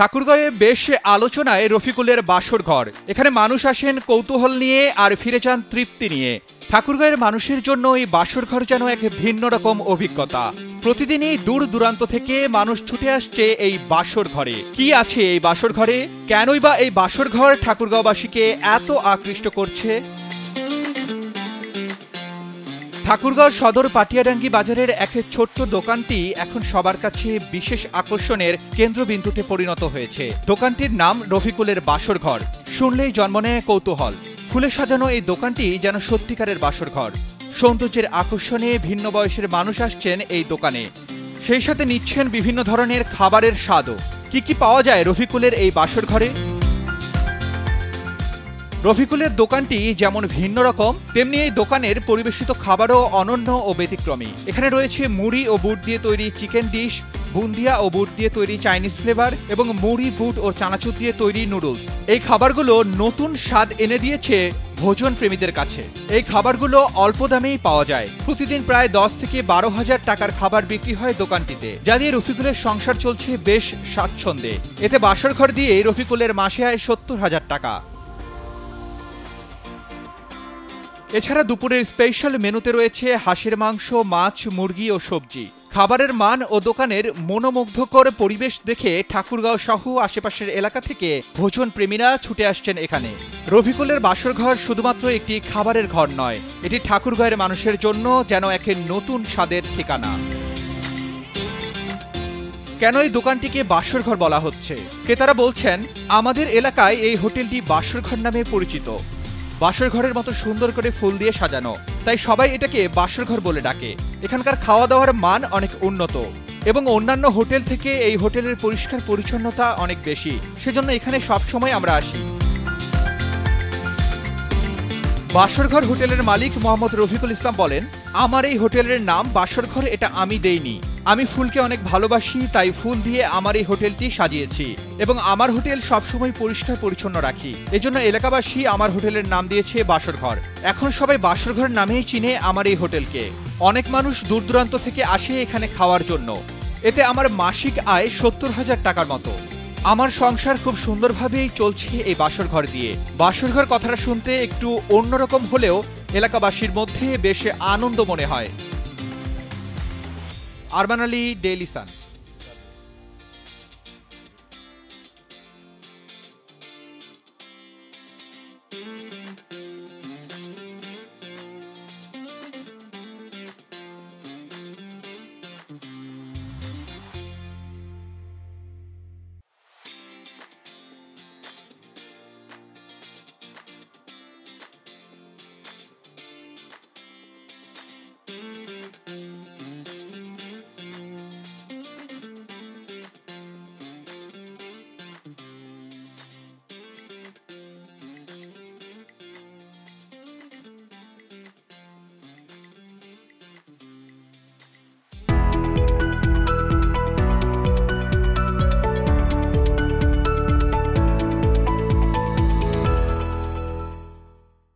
ঠাকুরগাঁয়ে বেশ আলোচনায় রফিকুলের বাসর ঘর। এখানে মানুষ আসেন কৌতূহল নিয়ে আর ফিরে যান তৃপ্তি নিয়ে। ঠাকুরগাঁয়ের মানুষের জন্য এই বাসর ঘর যেন এক ভিন্ন রকম অভিজ্ঞতা। প্রতিদিনই দূর দূরান্ত থেকে মানুষ ছুটে আসছে এই বাসর ঘরে। কি আছে এই বাসর ঘরে, কেনই বা এই বাসর ঘর ঠাকুরগাঁওবাসীকে এত আকৃষ্ট করছে? ঠাকুরগাঁও সদর পাটিয়াডাঙ্গি বাজারের এক ছোট্ট দোকানটি এখন সবার কাছে বিশেষ আকর্ষণের কেন্দ্রবিন্দুতে পরিণত হয়েছে। দোকানটির নাম রফিকুলের বাসর ঘর। শুনলেই জন্ম নেয় কৌতূহল। ফুলে সাজানো এই দোকানটি যেন সত্যিকারের বাসর ঘর। সৌন্দর্যের আকর্ষণে ভিন্ন বয়সের মানুষ আসছেন এই দোকানে, সেই সাথে নিচ্ছেন বিভিন্ন ধরনের খাবারের স্বাদও। কি পাওয়া যায় রফিকুলের এই বাসর ঘরে? রফিকুলের দোকানটি যেমন ভিন্ন রকম, তেমনি এই দোকানের পরিবেশিত খাবারও অনন্য ও ব্যতিক্রমী। এখানে রয়েছে মুড়ি ও বুট দিয়ে তৈরি চিকেন ডিশ, বুন্দিয়া ও বুট দিয়ে তৈরি চাইনিজ ফ্লেভার এবং মুড়ি, বুট ও চানাচুর দিয়ে তৈরি নুডলস। এই খাবারগুলো নতুন স্বাদ এনে দিয়েছে ভোজন প্রেমীদের কাছে। এই খাবারগুলো অল্প দামেই পাওয়া যায়। প্রতিদিন প্রায় 10 থেকে 12,000 টাকার খাবার বিক্রি হয় দোকানটিতে, যা দিয়ে রফিকুলের সংসার চলছে বেশ স্বাচ্ছন্দ্যে। এতে বাসর ঘর দিয়ে রফিকুলের মাসে আয় 70,000 টাকা। এছাড়া দুপুরের স্পেশাল মেনুতে রয়েছে হাঁসের মাংস, মাছ, মুরগি ও সবজি। খাবারের মান ও দোকানের মনোমুগ্ধকর পরিবেশ দেখে ঠাকুরগাঁও সহ আশেপাশের এলাকা থেকে ভোজন প্রেমীরা ছুটে আসছেন এখানে। রফিকুলের বাসর ঘর শুধুমাত্র একটি খাবারের ঘর নয়, এটি ঠাকুরগাঁয়ের মানুষের জন্য যেন এক নতুন স্বাদের ঠিকানা। কেন এই দোকানটিকে বাসর ঘর বলা হচ্ছে? ক্রেতারা বলছেন, আমাদের এলাকায় এই হোটেলটি বাসর ঘর নামে পরিচিত। বাসর ঘরের মতো সুন্দর করে ফুল দিয়ে সাজানো, তাই সবাই এটাকে বাসর ঘর বলে ডাকে। এখানকার খাওয়া দাওয়ার মান অনেক উন্নত এবং অন্যান্য হোটেল থেকে এই হোটেলের পরিষ্কার পরিচ্ছন্নতা অনেক বেশি, সেজন্য এখানে সবসময় আমরা আসি। বাসর ঘর হোটেলের মালিক মোহাম্মদ রফিকুল ইসলাম বলেন, আমার এই হোটেলের নাম বাসর ঘর এটা আমি দেইনি। আমি ফুলকে অনেক ভালোবাসি, তাই ফুল দিয়ে আমার এই হোটেলটি সাজিয়েছি এবং আমার হোটেল সবসময় পরিষ্কার পরিচ্ছন্ন রাখি। এজন্য এলাকাবাসী আমার হোটেলের নাম দিয়েছে বাসর ঘর। এখন সবাই বাসর ঘর নামেই চিনে আমার এই হোটেলকে। অনেক মানুষ দূর দূরান্ত থেকে আসে এখানে খাওয়ার জন্য। এতে আমার মাসিক আয় 70,000 টাকার মতো। আমার সংসার খুব সুন্দরভাবেই চলছে এই বাসর ঘর দিয়ে। বাসর ঘর কথাটা শুনতে একটু অন্যরকম হলেও এলাকাবাসীর মধ্যে বেশ আনন্দ মনে হয়। Arman Ali, Daily Sun.